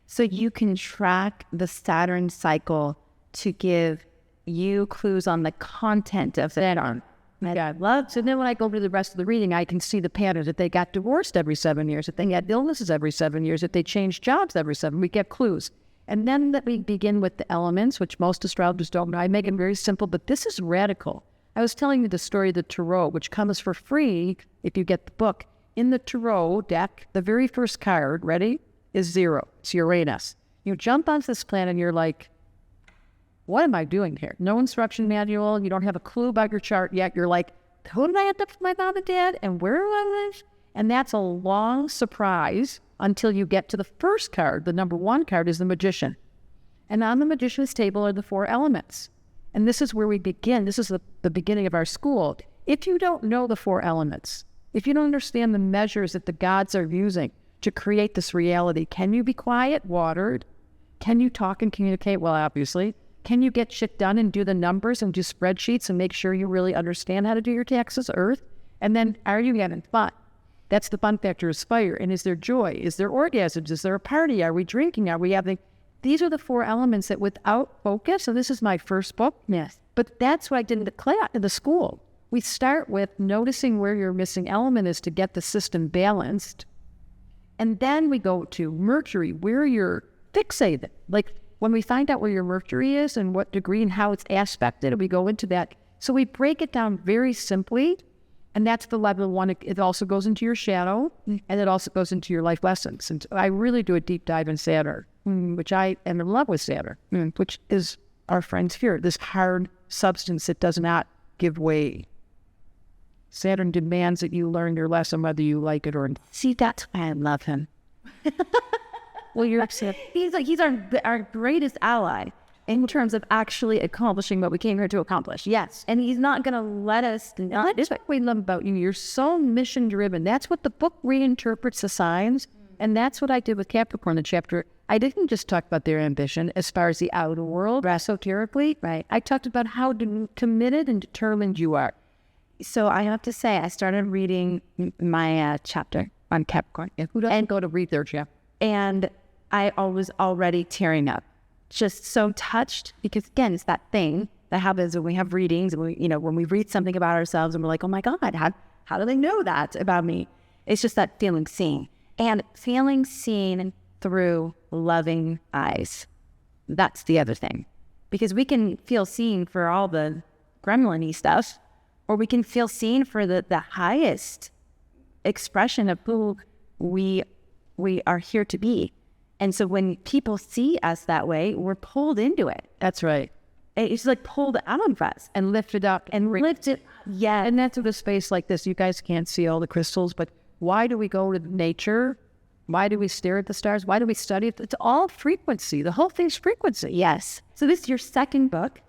So you can track the Saturn cycle to give you clues on the content of Saturn. Yeah, I love. So then when I go to the rest of the reading, I can see the patterns that they got divorced every 7 years, that they had illnesses every 7 years, that they changed jobs every 7. We get clues. And then that we begin with the elements, which most astrologers don't know. I make it very simple, but this is radical. I was telling you the story of the Tarot, which comes for free if you get the book. In the Tarot deck, the very first card, ready, is 0. It's Uranus. You jump onto this planet and you're like, what am I doing here? No instruction manual. You don't have a clue about your chart yet. You're like, who did I end up with my mom and dad? And where do I live? And that's a long surprise until you get to the first card. The number 1 card is the Magician. And on the Magician's table are the 4 elements. And this is where we begin. This is the beginning of our school. If you don't know the 4 elements, if you don't understand the measures that the gods are using to create this reality, can you be quiet, watered? Can you talk and communicate? Well, obviously. Can you get shit done and do the numbers and do spreadsheets and make sure you really understand how to do your taxes, Earth? And then are you having fun? That's the fun factor is fire. And is there joy? Is there orgasms? Is there a party? Are we drinking? Are we having... These are the 4 elements that without focus, and this is my first book. Yes. But that's what I did in the class, in the school. We start with noticing where your missing element is to get the system balanced. And then we go to Mercury, where you're fixated. Like when we find out where your Mercury is and what degree and how it's aspected, we go into that. So we break it down very simply. And that's the level 1. It also goes into your shadow, and it also goes into your life lessons. And I really do a deep dive in Saturn, which I am in love with Saturn, which is our friend's fear, this hard substance that does not give way. Saturn demands that you learn your lesson whether you like it or not. See, that's why I love him. Well, you're he's our greatest ally in terms of actually accomplishing what we came here to accomplish. Yes. And he's not going to let us not. That's what we love about you. You're so mission driven. That's what the book reinterprets the signs. And that's what I did with Capricorn, the chapter. I didn't just talk about their ambition as far as the outer world, esoterically. Right. I talked about how committed and determined you are. So I have to say, I started reading my chapter on Capricorn. Who doesn't go to read their chapter? And I was already tearing up. Just so touched, because again, it's that thing that happens when we have readings and when we read something about ourselves and we're like, oh my God, how do they know that about me? It's just that feeling seen, and feeling seen through loving eyes. That's the other thing, because we can feel seen for all the gremlin-y stuff, or we can feel seen for the highest expression of who we are here to be. And so when people see us that way, we're pulled into it. That's right. It's like pulled out of us and lifted up. and lift it. Yeah. And that's with a space like this. You guys can't see all the crystals, but Why do we go to nature? Why do we stare at the stars? Why do we study it? It's all frequency. The whole thing's frequency. Yes. So this is your second book.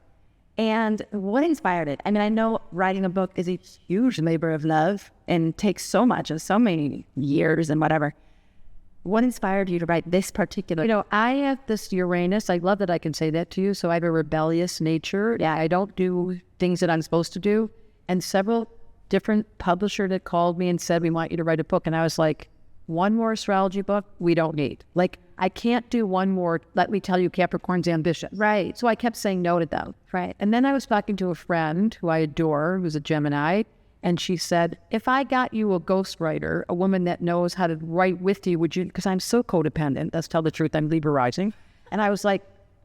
And what inspired it? I mean, I know writing a book is a huge labor of love and takes so much and so many years and whatever. What inspired you to write this particular? You know, I have this Uranus. I love that I can say that to you. So I have a rebellious nature. Yeah, I don't do things that I'm supposed to do. And several different publishers that called me and said, we want you to write a book. And I was like, one more astrology book we don't need. Like, I can't do one more, let me tell you Capricorn's ambition. Right. So I kept saying no to them. Right. And then I was talking to a friend who I adore, who's a Gemini, and she said, if I got you a ghostwriter, a woman that knows how to write with you, would you, because I'm so codependent, let's tell the truth, I'm Libra rising. And I was like,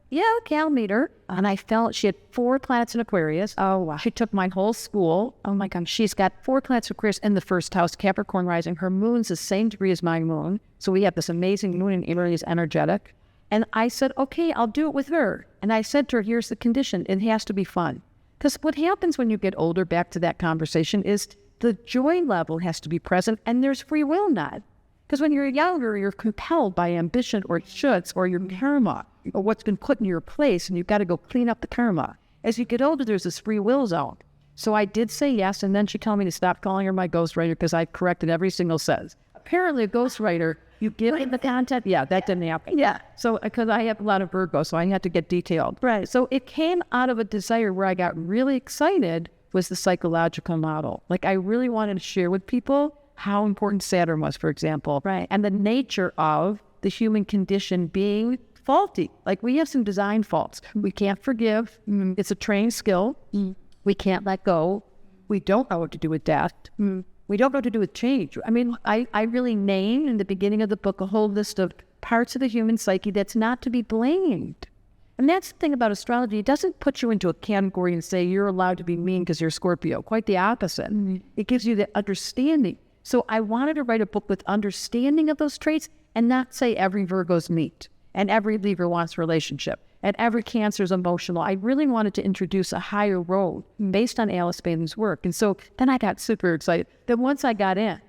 yeah, okay, I'll meet her. And I felt she had 4 planets in Aquarius. Oh, wow. She took my whole school. Oh, my God. She's got 4 planets in Aquarius in the first house, Capricorn rising. Her moon's the same degree as my moon. So we have this amazing moon in Aries energetic. And I said, okay, I'll do it with her. And I said to her, here's the condition. It has to be fun. Because what happens when you get older, back to that conversation, is the joy level has to be present and there's free will not. Because when you're younger, you're compelled by ambition or shoulds or your karma or what's been put in your place, and you've got to go clean up the karma. As you get older, there's this free will zone. So I did say yes, and then she told me to stop calling her my ghostwriter because I corrected every single sentence. Apparently, a ghostwriter, you give them the content. Yeah, that didn't happen. Yeah. So, because I have a lot of Virgo, so I had to get detailed. Right. So it came out of a desire where I got really excited was the psychological model. Like, I really wanted to share with people how important Saturn was, for example. Right. And the nature of the human condition being faulty. Like, we have some design faults. We can't forgive. It's a trained skill. We can't let go. We don't know what to do with death. We don't know what to do with change. I mean, I really name in the beginning of the book a whole list of parts of the human psyche that's not to be blamed. And that's the thing about astrology. It doesn't put you into a category and say you're allowed to be mean because you're Scorpio. Quite the opposite. It gives you the understanding. So I wanted to write a book with understanding of those traits and not say every Virgo's neat and every Libra wants a relationship and every Cancer is emotional. I really wanted to introduce a higher road based on Alice Bailey's work. And so then I got super excited. Then once I got in,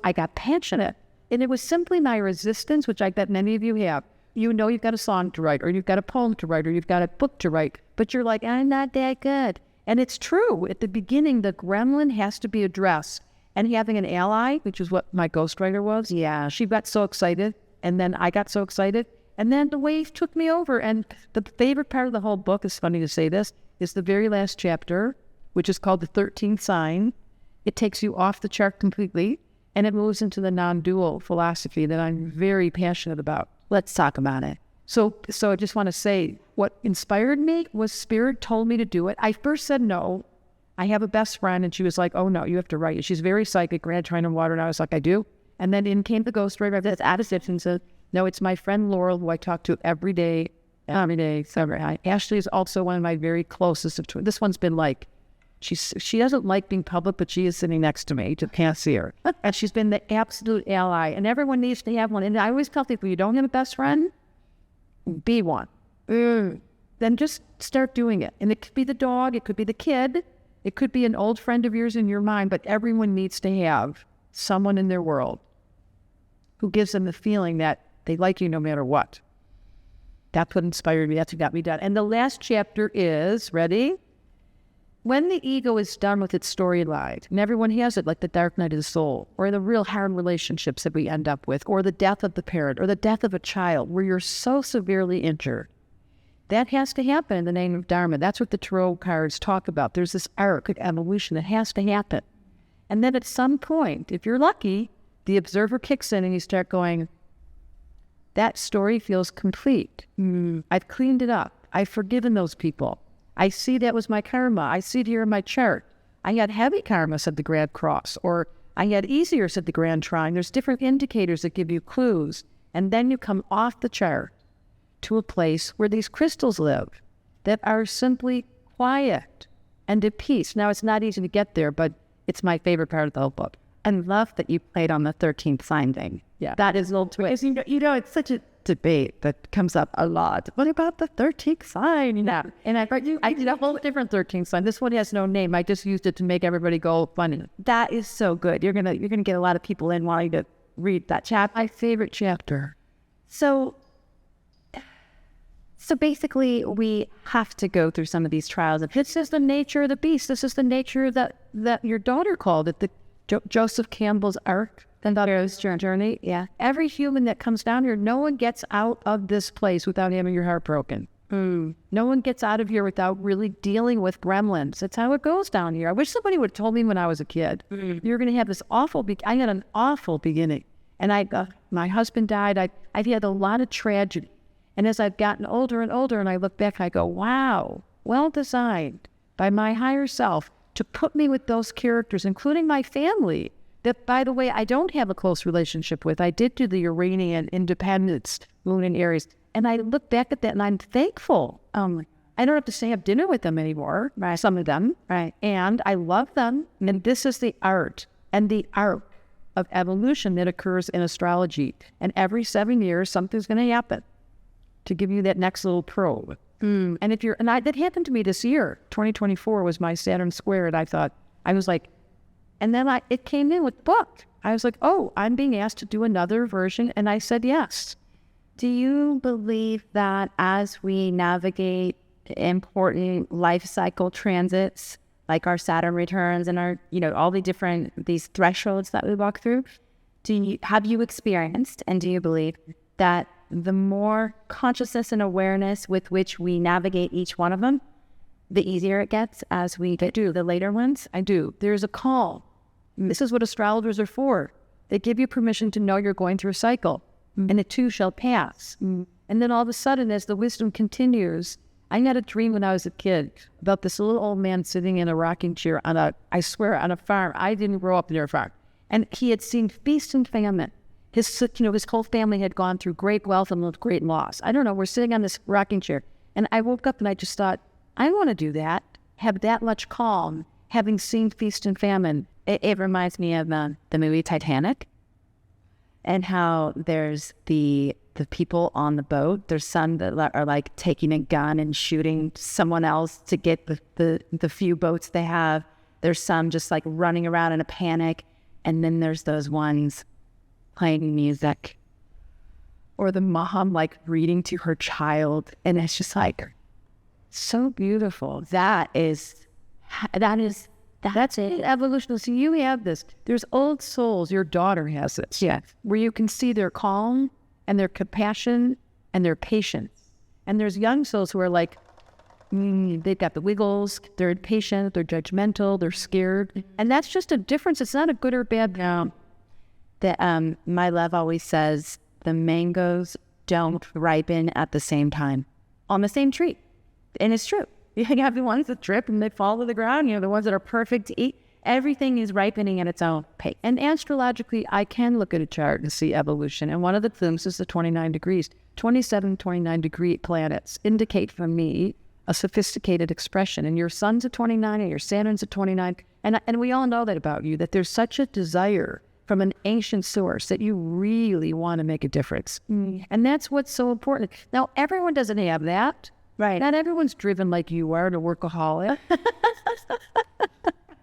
I got passionate. And it was simply my resistance, which I bet many of you have. You know you've got a song to write, or you've got a poem to write, or you've got a book to write, but you're like, I'm not that good. And it's true. At the beginning, the gremlin has to be addressed. And having an ally, which is what my ghostwriter was, Yeah. she got so excited, and then I got so excited, and then the wave took me over. And the favorite part of the whole book, is funny to say this, is the very last chapter, which is called the 13th sign. It takes you off the chart completely, and it moves into the non-dual philosophy that I'm very passionate about. Let's talk about it. So I just want to say, what inspired me was Spirit told me to do it. I first said no. I have a best friend, and she was like, oh, no, you have to write it. She's very psychic, ran trying to water, and I was like, I do. And then in came the ghostwriter that's out of steps and said, no, it's my friend Laurel, who I talk to every day. Ashley is also one of my very closest of twins. This one's been like, she doesn't like being public, but she is sitting next to me. You can't see her. And she's been the absolute ally, and everyone needs to have one. And I always tell people, you don't have a best friend, be one. Then just start doing it. And it could be the dog, it could be the kid, it could be an old friend of yours in your mind, but everyone needs to have someone in their world who gives them the feeling that they like you no matter what. That's what inspired me. That's what got me done. And the last chapter is, ready? When the ego is done with its storyline, and everyone has it, like the dark night of the soul, or the real hard relationships that we end up with, or the death of the parent, or the death of a child, where you're so severely injured, that has to happen in the name of Dharma. That's what the tarot cards talk about. There's this arc of evolution that has to happen. And then at some point, if you're lucky, the observer kicks in and you start going, that story feels complete. I've cleaned it up. I've forgiven those people. I see that was my karma. I see it here in my chart. I had heavy karma, said the Grand Cross, or I had easier, said the Grand Trine. There's different indicators that give you clues. And then you come off the chart to a place where these crystals live that are simply quiet and at peace. Now, it's not easy to get there, but it's my favorite part of the whole book. I love that you played on the 13th sign thing. Yeah. That is a little twist. You know, it's such a debate that comes up a lot. What about the 13th sign? You know, and I did a whole different 13th sign. This one has no name. I just used it to make everybody go funny. That is so good. You're gonna get a lot of people in wanting to read that chapter. My favorite chapter. So basically, we have to go through some of these trials. This is the nature of the beast. This is the nature that your daughter called it, the Joseph Campbell's arc. The hero's journey. Yeah. Every human that comes down here, no one gets out of this place without having your heart broken. No one gets out of here without really dealing with gremlins. That's how it goes down here. I wish somebody would have told me when I was a kid. You're going to have this awful... I had an awful beginning. And my husband died. I've had a lot of tragedy. And as I've gotten older and older, and I look back, I go, wow, well designed by my higher self to put me with those characters, including my family, that, by the way, I don't have a close relationship with. I did do the Uranian independence, moon in Aries. And I look back at that and I'm thankful. I don't have to stay have dinner with them anymore, right. Some of them. Right. And I love them. And this is the art and the arc of evolution that occurs in astrology. And every 7 years, something's going to happen to give you that next little probe. And that happened to me this year. 2024 was my Saturn square. And I was like, and then it came in with the book. I was like, oh, I'm being asked to do another version. And I said yes. Do you believe that as we navigate important life cycle transits, like our Saturn returns and our, all these thresholds that we walk through, have you experienced and do you believe that the more consciousness and awareness with which we navigate each one of them, the easier it gets as we get to the later ones? I do. There's a call. This is what astrologers are for. They give you permission to know you're going through a cycle, and it too shall pass. And then all of a sudden, as the wisdom continues, I had a dream when I was a kid about this little old man sitting in a rocking chair on a farm. I didn't grow up near a farm. And he had seen feast and famine. His whole family had gone through great wealth and great loss. I don't know, we're sitting on this rocking chair. And I woke up and I just thought, I want to do that, have that much calm, having seen feast and famine. It reminds me of the movie Titanic and how there's the people on the boat. There's some that are like taking a gun and shooting someone else to get the few boats they have. There's some just like running around in a panic. And then there's those ones playing music. Or the mom like reading to her child. And it's just like so beautiful. That's it. Evolution. So you have this. There's old souls. Your daughter has this. Yeah. Where you can see their calm and their compassion and their patience. And there's young souls who are like, they've got the wiggles. They're impatient. They're judgmental. They're scared. And that's just a difference. It's not a good or bad. No. My love always says the mangoes don't ripen at the same time on the same tree. And it's true. You have the ones that trip and they fall to the ground, the ones that are perfect to eat. Everything is ripening at its own pace. And astrologically, I can look at a chart and see evolution. And one of the things is the 29 degrees. 27, 29-degree planets indicate for me a sophisticated expression. And your sun's at 29 and your Saturn's at 29. And we all know that about you, that there's such a desire from an ancient source that you really want to make a difference. And that's what's so important. Now, everyone doesn't have that. Right. Not everyone's driven like you are to workaholic.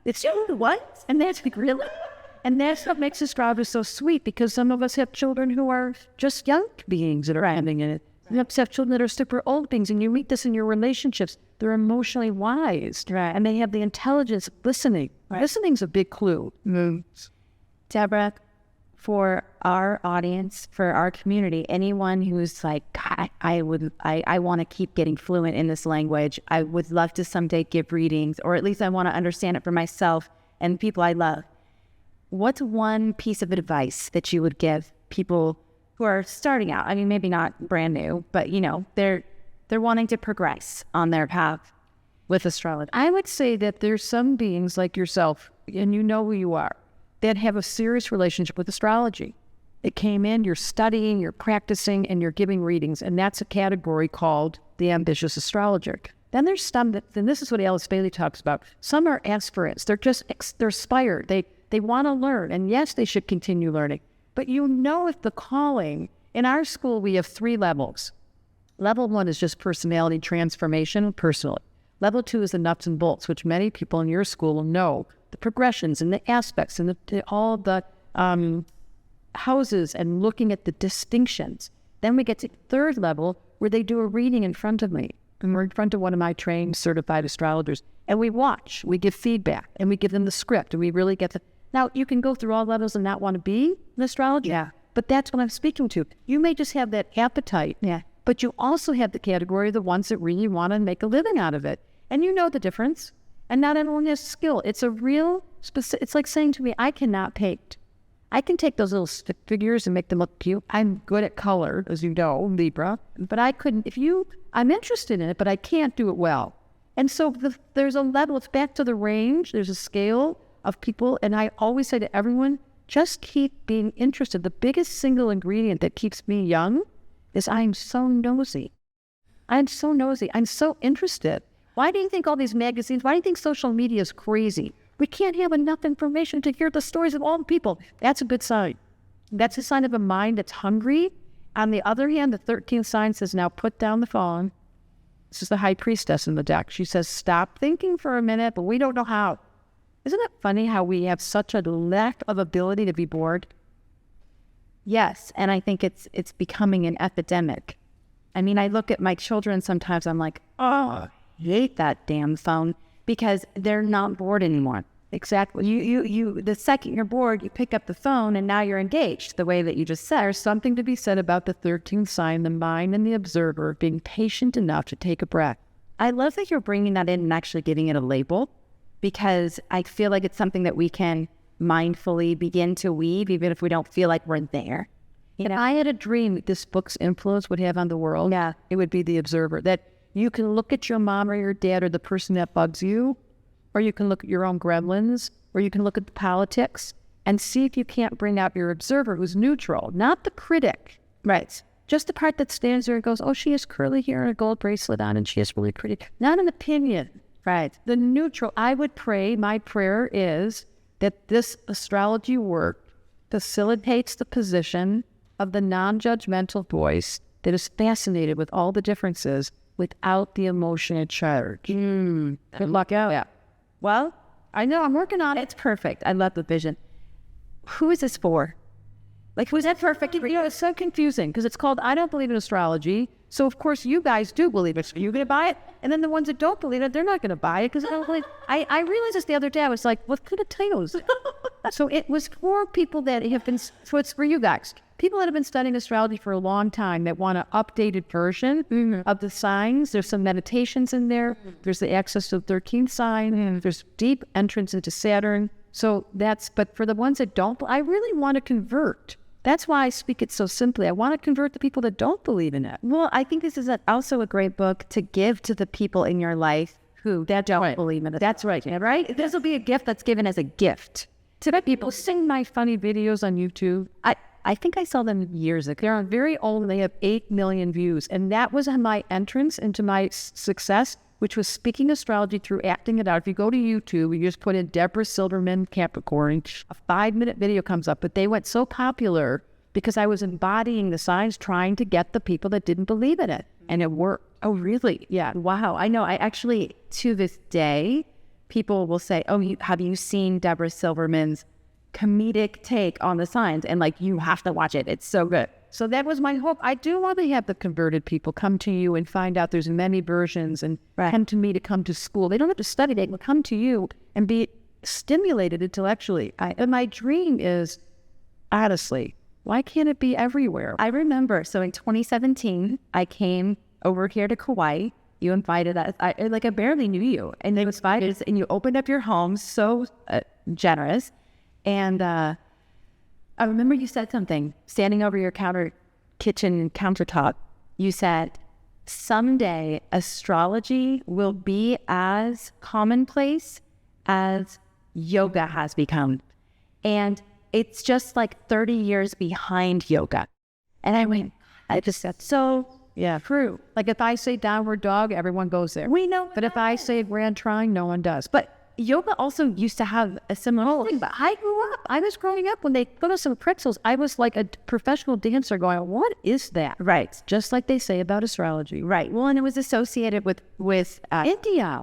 It's what? And that's like, really? And that's what makes astrology so sweet, because some of us have children who are just young beings that are ending in it. You have children that are super old beings, and you meet this in your relationships. They're emotionally wise, right. And they have the intelligence of listening. Right. Listening's a big clue. Debra, for our audience, for our community, anyone who's like, I want to keep getting fluent in this language. I would love to someday give readings, or at least I want to understand it for myself and people I love. What's one piece of advice that you would give people who are starting out? I mean, maybe not brand new, but they're wanting to progress on their path with astrology. I would say that there's some beings like yourself, and you know who you are, that have a serious relationship with astrology. It came in, you're studying, you're practicing, and you're giving readings, and that's a category called the ambitious astrologer. Then there's some that, and this is what Alice Bailey talks about, some are aspirants. They're inspired. They want to learn, and yes, they should continue learning. But if the calling In our school, we have 3 levels. Level 1 is just personality transformation personally. Level 2 is the nuts and bolts, which many people in your school will know, the progressions and the aspects and all the houses and looking at the distinctions. Then we get to 3rd level where they do a reading in front of me. And we're in front of one of my trained certified astrologers. And we watch, we give feedback, and we give them the script, and we really get the... Now, you can go through all levels and not want to be an astrologer. Yeah. But that's what I'm speaking to. You may just have that appetite. Yeah. But you also have the category of the ones that really want to make a living out of it. And you know the difference. And not everyone has skill. It's a real specific... It's like saying to me, I cannot paint. I can take those little stick figures and make them look cute. I'm good at color, as you know, Libra. But I couldn't... I'm interested in it, but I can't do it well. And so there's a level. It's back to the range. There's a scale of people. And I always say to everyone, just keep being interested. The biggest single ingredient that keeps me young is I'm so nosy. I'm so nosy. I'm so interested. Why do you think all these magazines, why do you think social media is crazy? We can't have enough information to hear the stories of all the people. That's a good sign. That's a sign of a mind that's hungry. On the other hand, the 13th sign says, now put down the phone. This is the high priestess in the deck. She says, stop thinking for a minute, but we don't know how. Isn't it funny how we have such a lack of ability to be bored? Yes, and I think it's becoming an epidemic. I mean, I look at my children sometimes, I'm like, oh, I hate that damn phone, because they're not bored anymore. Exactly. You the second you're bored, you pick up the phone and now you're engaged, the way that you just said. There's something to be said about the 13th sign, the mind and the observer, being patient enough to take a breath. I love that you're bringing that in and actually giving it a label, because I feel like it's something that we can mindfully begin to weave, even if we don't feel like we're there. If I had a dream that this book's influence would have on the world, it would be the observer. That you can look at your mom or your dad or the person that bugs you, or you can look at your own gremlins, or you can look at the politics and see if you can't bring out your observer who's neutral, not the critic. Right. Just the part that stands there and goes, oh, she has curly hair and a gold bracelet on and she is really pretty. Not an opinion. Right. The neutral. I would pray, my prayer is that this astrology work facilitates the position of the non-judgmental voice that is fascinated with all the differences without the emotional charge. Good luck out. Yeah. Well, I know I'm working on it. It's perfect. I love the vision. Who is this for? Like, who's that perfect? You know, it's so confusing because it's called I Don't Believe in Astrology. So, of course, you guys do believe it. So you're going to buy it? And then the ones that don't believe it, they're not going to buy it because they don't believe it. I realized this the other day. I was like, what kind of titles? So it was for people that have been, so it's for you guys. People that have been studying astrology for a long time that want an updated version of the signs. There's some meditations in there. There's the access to the 13th sign. There's deep entrance into Saturn. So but for the ones that don't, I really want to convert. That's why I speak it so simply. I want to convert the people that don't believe in it. Well, I think this is also a great book to give to the people in your life who don't believe in it. That's right. Yeah, right? This will be a gift that's given as a gift to people. Sing my funny videos on YouTube. I think I saw them years ago. They're very old and they have 8 million views. And that was my entrance into my success, which was speaking astrology through acting it out. If you go to YouTube, you just put in Debra Silverman, Capricorn, a 5-minute video comes up. But they went so popular because I was embodying the signs, trying to get the people that didn't believe in it. And it worked. Oh, really? Yeah. Wow. I know. I actually, to this day, people will say, oh, have you seen Debra Silverman's comedic take on the signs? And like, you have to watch it. It's so good. So that was my hope. I do want to have the converted people come to you and find out there's many versions and come to me to come to school. They don't have to study. They can come to you and be stimulated intellectually. And my dream is, honestly, why can't it be everywhere? I remember. So in 2017, I came over here to Kauai. You invited us. I barely knew you. And it was 5 years. And you opened up your home so generous. And I remember you said something, standing over your kitchen countertop. You said, someday astrology will be as commonplace as yoga has become. And it's just like 30 years behind yoga. And I went, I just said, so true. Like if I say downward dog, everyone goes there. We know. But if I say grand trine, no one does. But yoga also used to have a similar thing, but I was growing up when they put us in pretzels, I was like a professional dancer going, what is that? Right. Just like they say about astrology. Right. Well, and it was associated with India,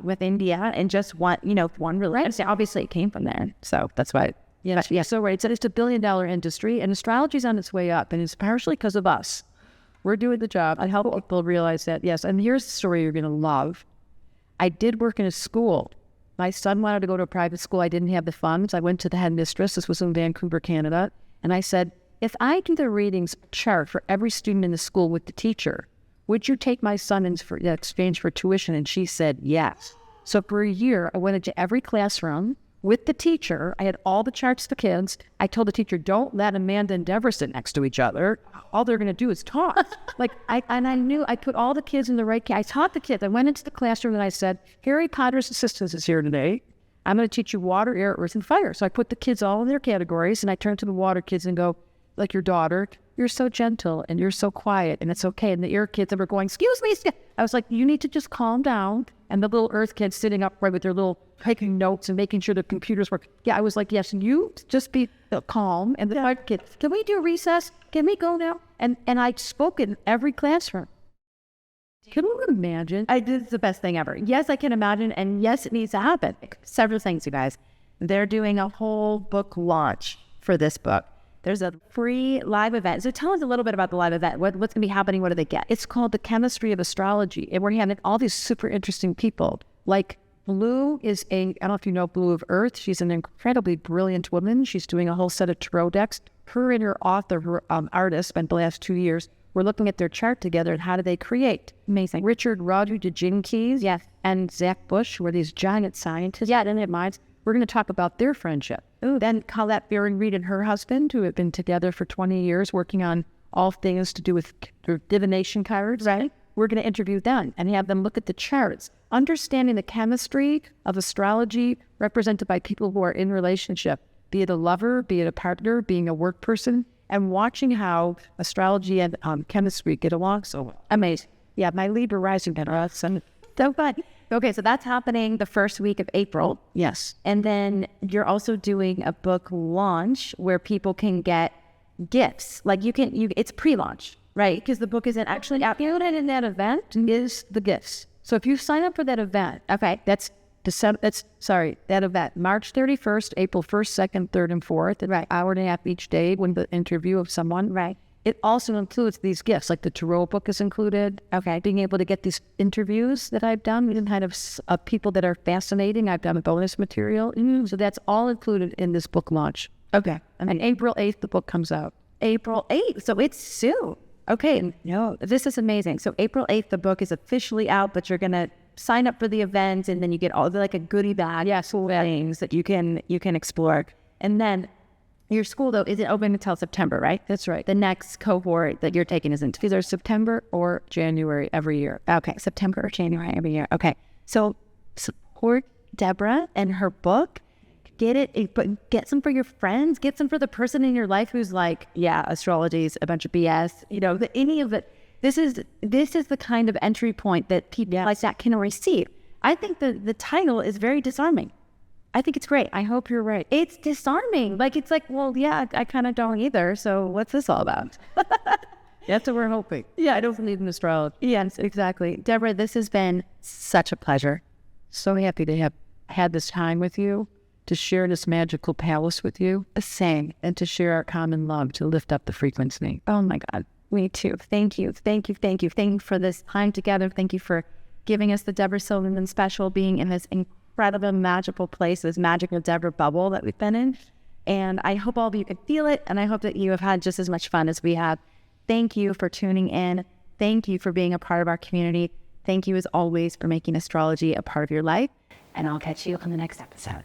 and just one religion. Right. So obviously it came from there. So that's why. Yeah. So right. It's a $1 billion industry, and astrology's on its way up, and it's partially because of us. We're doing the job. I help people realize that. Yes. And here's the story you're going to love. I did work in a school. My son wanted to go to a private school. I didn't have the funds. I went to the headmistress. This was in Vancouver, Canada. And I said, if I do the readings chart for every student in the school with the teacher, would you take my son in exchange for tuition? And she said, yes. So for a year, I went into every classroom with the teacher. I had all the charts for kids. I told the teacher, don't let Amanda and Debra sit next to each other. All they're going to do is talk. I knew I put all the kids in the right I taught the kids. I went into the classroom and I said, Harry Potter's assistant is here today. I'm going to teach you water, air, earth, and fire. So I put the kids all in their categories, and I turned to the water kids and go, like your daughter, you're so gentle and you're so quiet and it's okay. And the air kids were going, excuse me. I was like, you need to just calm down. And the little earth kids sitting upright with their little taking notes and making sure the computers work. Yeah, I was like, yes, you just be calm. And the fire kids, can we do recess? Can we go now? And I spoke in every classroom. Can you imagine? It's the best thing ever. Yes, I can imagine. And yes, it needs to happen. Several things, you guys. They're doing a whole book launch for this book. There's a free live event. So tell us a little bit about the live event. What's going to be happening? What do they get? It's called The Chemistry of Astrology. And we're having all these super interesting people. Like Blue is I don't know if you know Blue of Earth. She's an incredibly brilliant woman. She's doing a whole set of tarot decks. Her and her author, her artist, spent the last 2 years. We're looking at their chart together and how do they create. Amazing. Richard Roger de Jinkees, yes, and Zach Bush, who are these giant scientists. Yeah, in their minds. We're going to talk about their friendship. Ooh. Then Colette Baron Reed and her husband, who have been together for 20 years, working on all things to do with divination cards. Right. We're going to interview them and have them look at the charts, understanding the chemistry of astrology represented by people who are in relationship, be it a lover, be it a partner, being a work person, and watching how astrology and chemistry get along so well. Amazing. Yeah, my Libra rising and so fun. Okay, so that's happening the first week of April. Yes. And then you're also doing a book launch where people can get gifts. Like it's pre-launch, right? Because the book isn't actually out. Included in that event is the gifts. So if you sign up for that event, okay, that event, March 31st, April 1st, 2nd, 3rd, and 4th, right, hour and a half each day with the interview of someone. Right. It also includes these gifts, like the tarot book is included. Okay. Being able to get these interviews that I've done, kind of people that are fascinating. I've done bonus material. So that's all included in this book launch. Okay. And April 8th, the book comes out. April 8th. So it's soon. Okay. No, this is amazing. So April 8th, the book is officially out, but you're going to sign up for the event and then you get all the like a goodie bag. Yeah, things that you can explore. And then your school, though, isn't open until September, right? That's right. The next cohort that you're taking isn't. Either September or January every year. Okay, September or January every year. Okay, so support Debra and her book. Get it, but get some for your friends. Get some for the person in your life who's like, yeah, astrology is a bunch of BS. Any of it. This is the kind of entry point that people like that can receive. I think the title is very disarming. I think it's great. I hope you're right. It's disarming. Like, it's like, well, yeah, I kind of don't either. So what's this all about? That's what we're hoping. Yeah, I don't believe in astrology. Yes, exactly. Debra, this has been such a pleasure. So happy to have had this time with you, to share this magical palace with you. Same. And to share our common love, to lift up the frequency. Oh my God. Me too. Thank you. Thank you. Thank you. Thank you for this time together. Thank you for giving us the Debra Silverman special, being in this incredible, magical place, this magical Debra bubble that we've been in. And I hope all of you can feel it. And I hope that you have had just as much fun as we have. Thank you for tuning in. Thank you for being a part of our community. Thank you, as always, for making astrology a part of your life. And I'll catch you on the next episode.